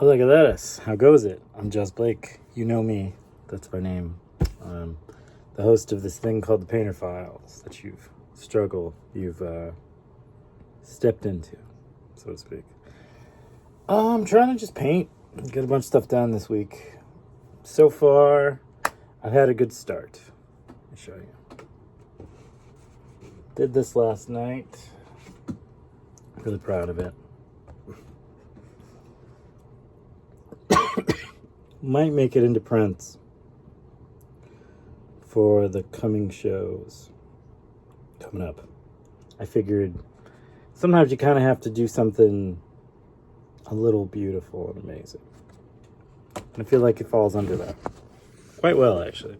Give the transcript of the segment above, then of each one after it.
Hola, galeras. How goes it? I'm Just Blake. You know me. That's my name. I'm the host of this thing called the Painter Files that you've stepped into, so to speak. I'm trying to just paint. Get a bunch of stuff done this week. So far, I've had a good start. Let me show you. Did this last night. Really proud of it. Might make it into prints for the coming shows coming up. I figured sometimes you kind of have to do something a little beautiful and amazing. And I feel like it falls under that quite well, actually.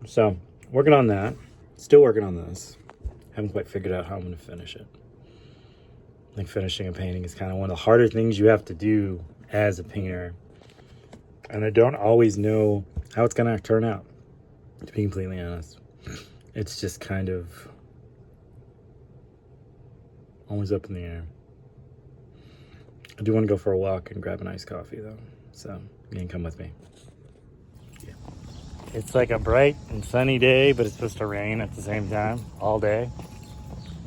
So, working on that. Still working on this. Haven't quite figured out how I'm going to finish it. I think finishing a painting is kind of one of the harder things you have to do as a painter. And I don't always know how it's going to turn out, to be completely honest. It's just kind of always up in the air. I do want to go for a walk and grab an iced coffee, though. So, you can come with me. Yeah. It's like a bright and sunny day, but it's supposed to rain at the same time, all day.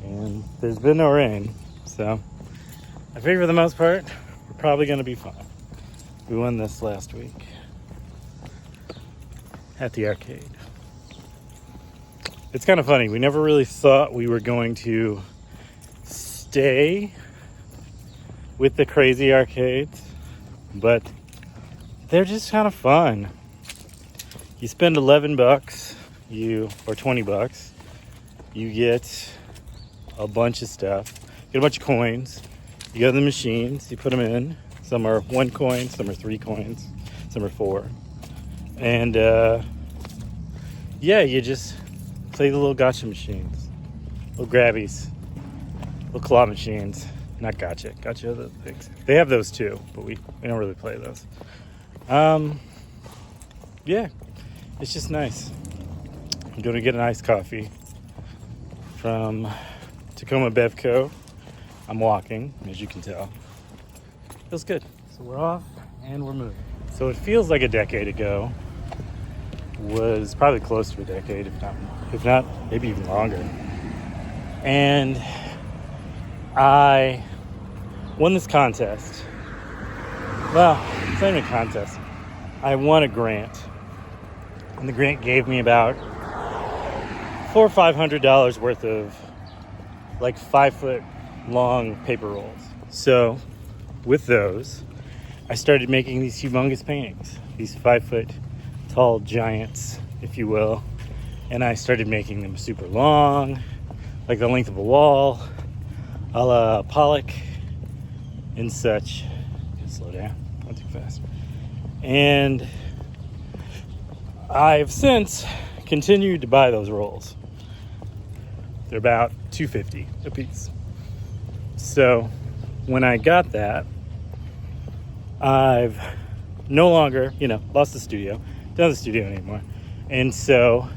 And there's been no rain. So, I figure for the most part, we're probably going to be fine. We won this last week at the arcade. It's kind of funny. We never really thought we were going to stay with the crazy arcades, but they're just kind of fun. You spend $11, or $20, you get a bunch of stuff. You get a bunch of coins. You go to the machines, you put them in. Some are 1 coin, some are 3 coins, some are 4. And you just play the little gotcha machines, little grabbies, little claw machines. Not gotcha are the things. They have those too, but we don't really play those. It's just nice. I'm going to get an iced coffee from Tacoma Bevco. I'm walking, as you can tell. Feels good. So we're off and we're moving. So it feels like a decade ago. Was probably close to a decade, if not, maybe even longer. And I won this contest. Well, it's not even a contest. I won a grant. And the grant gave me about $400 or $500 worth of like 5-foot long paper rolls. So with those, I started making these humongous paintings, these 5-foot tall giants, if you will. And I started making them super long, like the length of a wall, a la Pollock and such. Slow down, not too fast. And I've since continued to buy those rolls. They're about $2.50 a piece. So when I got that, I've no longer, lost the studio. Don't have the studio anymore. And so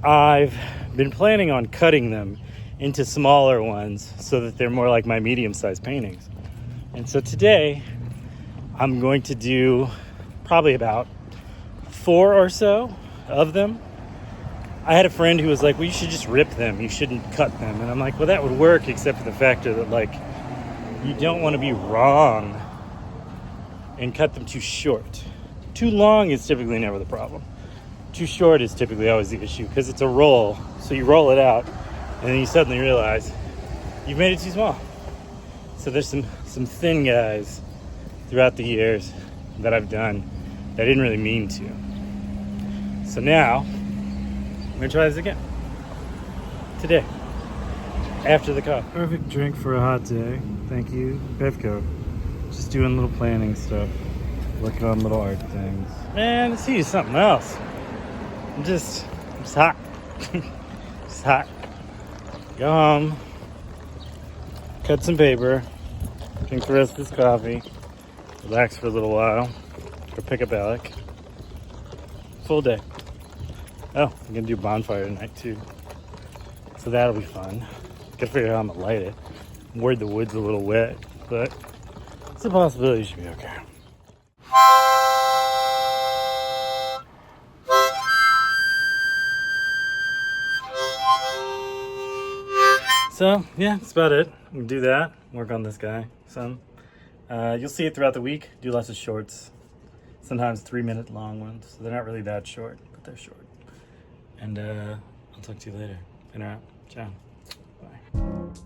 I've been planning on cutting them into smaller ones so that they're more like my medium-sized paintings. And so today I'm going to do probably about 4 or so of them. I had a friend who was like, well, you should just rip them. You shouldn't cut them. And I'm like, well, that would work except for the factor that, like, you don't want to be wrong and cut them too short. Too long is typically never the problem. Too short is typically always the issue because it's a roll. So you roll it out and then you suddenly realize you've made it too small. So there's some thin guys throughout the years that I've done that I didn't really mean to. So now I'm going to try this again. Today. After the coffee. Perfect drink for a hot day. Thank you, Bevco. Just doing little planning stuff. Working on little art things. Man, let's see something else. I'm just hot. Just hot. Go home. Cut some paper. Drink the rest of this coffee. Relax for a little while. Or pick up Alec. Full day. Oh, I'm gonna do bonfire tonight too. So that'll be fun. Gotta figure out how I'm gonna light it. I'm worried the wood's a little wet, but it's a possibility you should be okay. So yeah, that's about it. We can do that. Work on this guy some. You'll see it throughout the week. Do lots of shorts. Sometimes 3-minute long ones. So they're not really that short, but they're short. And I'll talk to you later. In or out. Ciao. Bye.